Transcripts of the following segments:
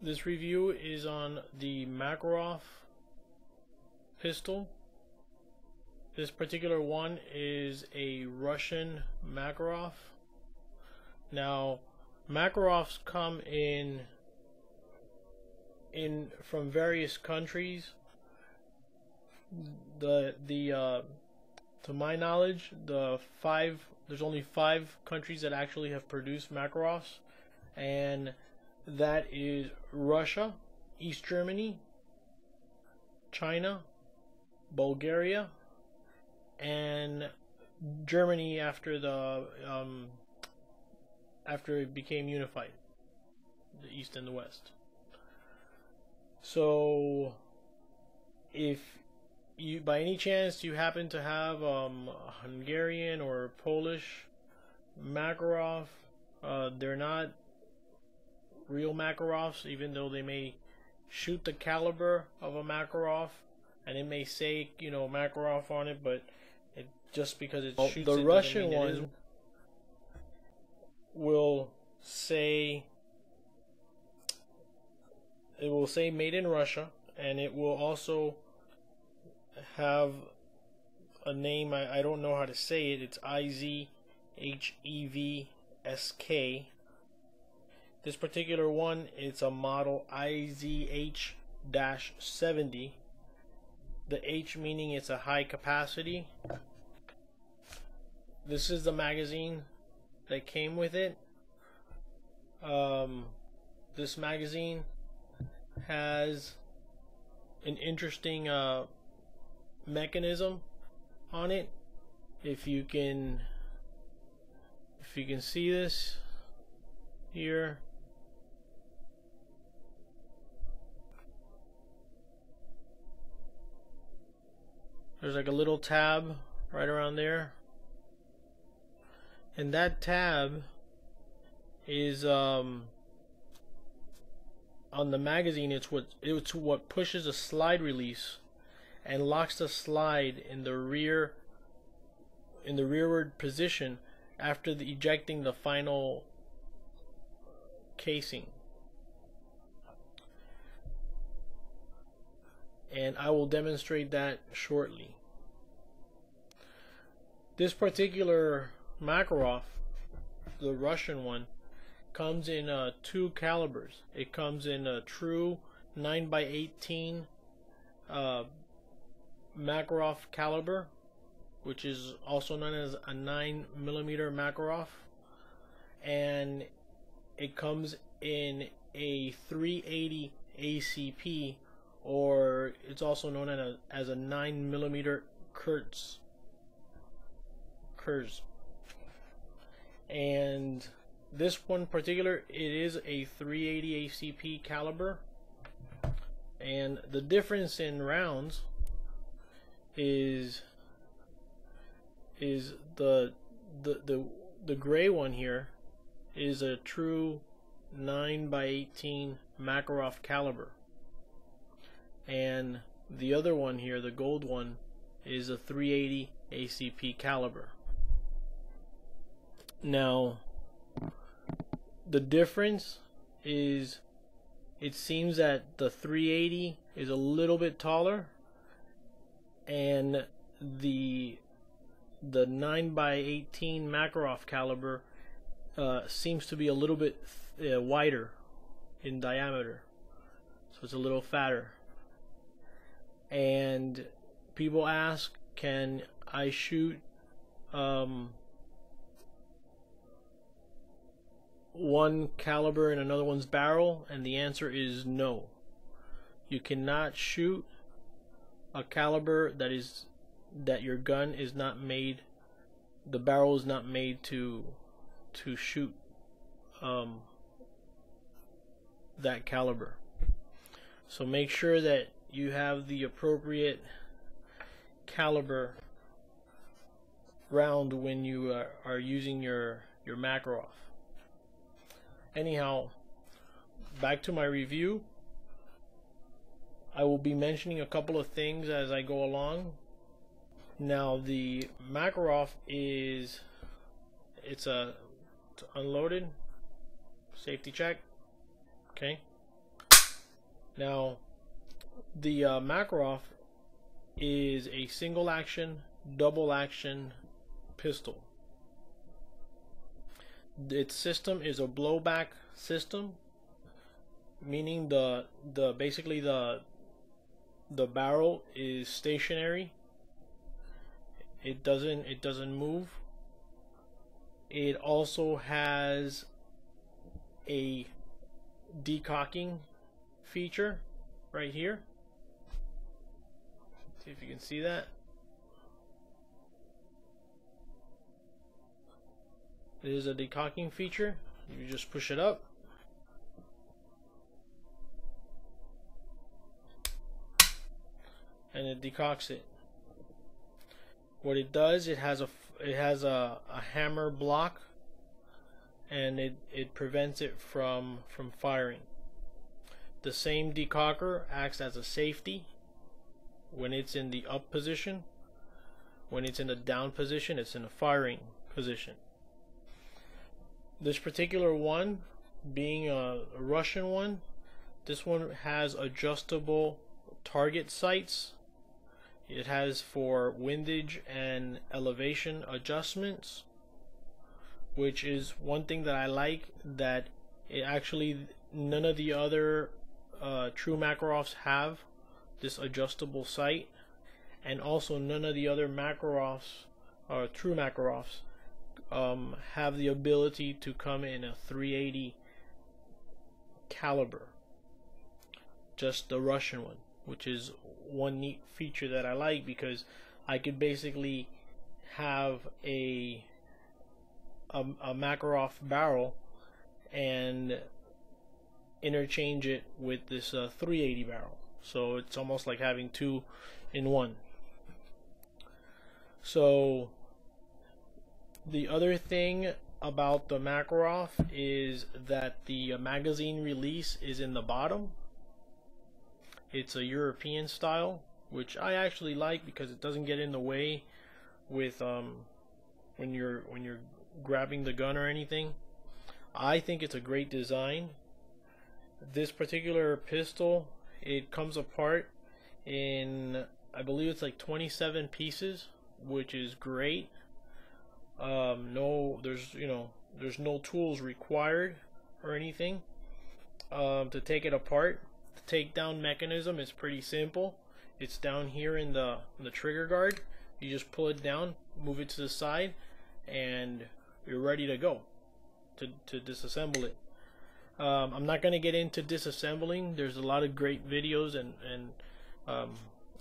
This review is on the Makarov pistol. This particular one is a Russian Makarov. Now, Makarovs come in from various countries. To my knowledge, there's only 5 countries that actually have produced Makarovs, and that is Russia, East Germany, China, Bulgaria, and Germany after it became unified, the East and the West. So if you by any chance you happen to have a Hungarian or Polish Makarov, they're not real Makarovs, even though they may shoot the caliber of a Makarov and it may say, you know, Makarov on it, but just because it shoots the Russian one will say, it will say made in Russia, and it will also have a name, I don't know how to say it. It's IZHEVSK. This particular one, it's a model IZH-70. The H meaning it's a high capacity. This is the magazine that came with it. This magazine has an interesting mechanism on it. If you can see this here, there's like a little tab right around there, and that tab is on the magazine. It's what pushes a slide release and locks the slide in the rearward position after ejecting the final casing. And I will demonstrate that shortly. This particular Makarov, the Russian one, comes in 2 calibers. It comes in a true 9x18 Makarov caliber, which is also known as a 9mm Makarov, and it comes in a 380 ACP, or it's also known as a 9mm Kurz. And this one particular, it is a 380 ACP caliber, and the difference in rounds is the gray one here is a true 9x18 Makarov caliber, and the other one here, the gold one, is a 380 ACP caliber. Now, the difference is, it seems that the 380 is a little bit taller, and the 9x18 Makarov caliber seems to be a little bit wider in diameter, so it's a little fatter. And people ask, can I shoot one caliber in another one's barrel? And the answer is no. You cannot shoot a caliber that your gun is not made, the barrel is not made to shoot that caliber. So make sure that you have the appropriate caliber round when you are using your Makarov. Anyhow, back to my review. I will be mentioning a couple of things as I go along. Now, the Makarov it's unloaded, safety check, Okay. Now, the Makarov is a single action, double action pistol. Its system is a blowback system, meaning basically the barrel is stationary. It doesn't move. It also has a decocking feature right here. See if you can see that. It is a decocking feature. You just push it up. And it decocks it. What it does, it has a hammer block, and it prevents it from firing. The same decocker acts as a safety when it's in the up position. When it's in the down position, it's in a firing position. This particular one, being a Russian one, this one has adjustable target sights. It has for windage and elevation adjustments, which is one thing that I like, that it actually, none of the other true Makarovs have this adjustable sight, and also none of the other Makarovs, true Makarovs, have the ability to come in a 380 caliber. Just the Russian one, which is one neat feature that I like, because I could basically have a Makarov barrel and interchange it with this 380 barrel. So it's almost like having two in one. So the other thing about the Makarov is that the magazine release is in the bottom. It's a European style, which I actually like because it doesn't get in the way with when you're grabbing the gun or anything. I think it's a great design. This particular pistol, it comes apart in, I believe it's like 27 pieces, which is great. There's no tools required or anything to take it apart. The takedown mechanism is pretty simple. It's down here in the trigger guard. You just pull it down, move it to the side, and you're ready to go to disassemble it. I'm not going to get into disassembling. There's a lot of great videos and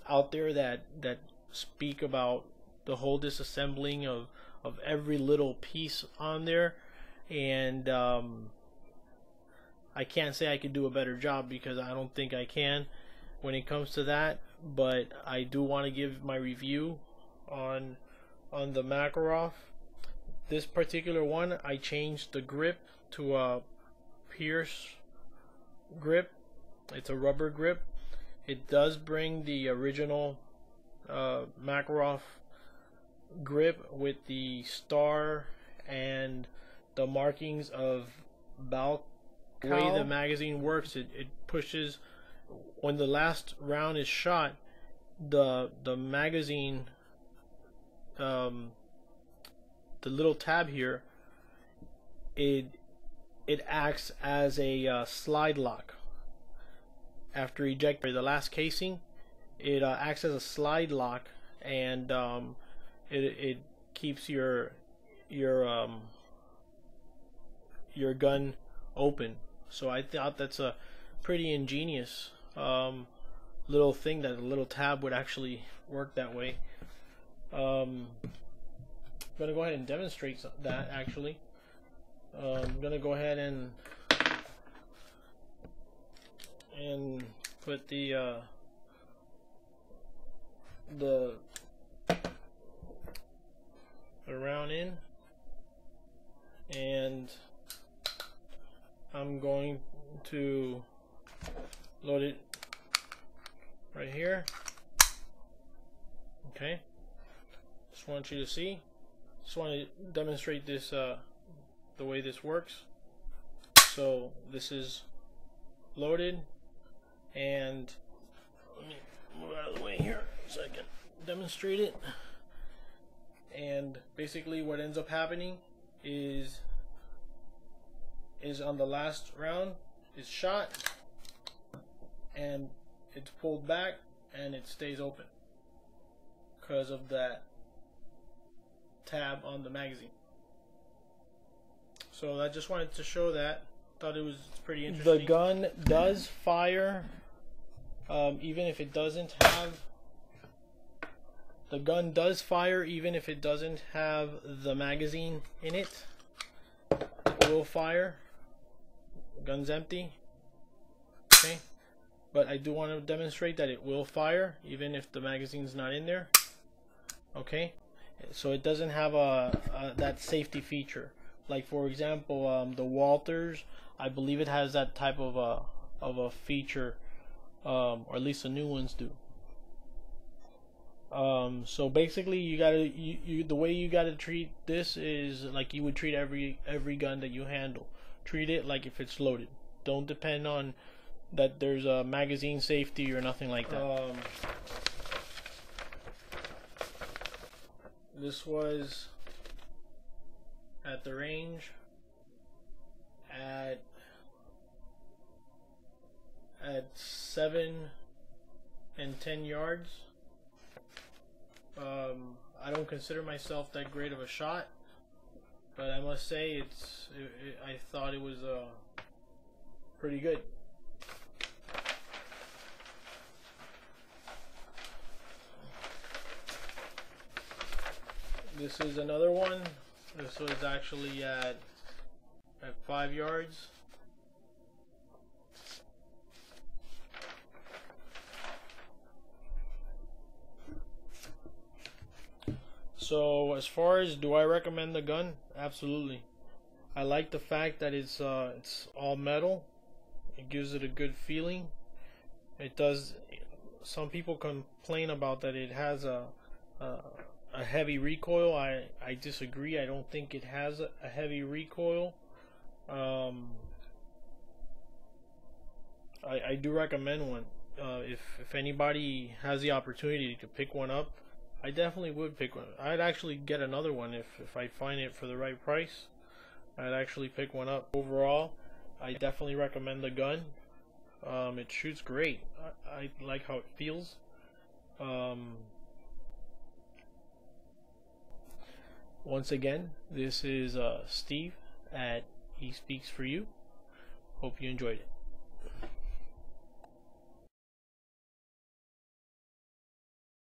out there that speak about the whole disassembling of every little piece on there, and I can't say I could do a better job, because I don't think I can when it comes to that. But I do want to give my review on the Makarov. This particular one, I changed the grip to a Pierce grip. It's a rubber grip. It does bring the original Makarov grip with the star and the markings of Balk. The way the magazine works, it pushes, when the last round is shot, the magazine, the little tab here, it acts as a slide lock. After ejecting the last casing, it acts as a slide lock, and it keeps your gun open. So I thought that's a pretty ingenious little thing, that a little tab would actually work that way. I'm gonna go ahead and demonstrate that actually. I'm gonna go ahead and put the round in, and I'm going to load it right here. Okay, just want you to see. Just want to demonstrate this the way this works. So this is loaded. And let me move out of the way here so I can demonstrate it. And basically what ends up happening is on the last round is shot, and it's pulled back and it stays open because of that tab on the magazine. So I just wanted to show that. Thought it was pretty interesting. The gun does fire, even if it doesn't have. The gun does fire even if it doesn't have the magazine in it. It will fire. The gun's empty. Okay, but I do want to demonstrate that it will fire even if the magazine's not in there. Okay, so it doesn't have that safety feature. Like for example, the Walters, I believe it has that type of a feature, or at least the new ones do. So basically, the way you gotta treat this is like you would treat every gun that you handle. Treat it like if it's loaded. Don't depend on that there's a magazine safety or nothing like that. This was at the range at 7 and 10 yards. I don't consider myself that great of a shot, but I must say I thought it was pretty good. This is another one. This was actually at 5 yards. So as far as do I recommend the gun? Absolutely. I like the fact that it's all metal. It gives it a good feeling. It does. Some people complain about that it has a heavy recoil. I disagree. I don't think it has a heavy recoil. I do recommend one. If anybody has the opportunity to pick one up, I definitely would pick one. I'd actually get another one if I find it for the right price. I'd actually pick one up. Overall, I definitely recommend the gun. It shoots great. I like how it feels. Once again, this is Steve at He Speaks For You. Hope you enjoyed it.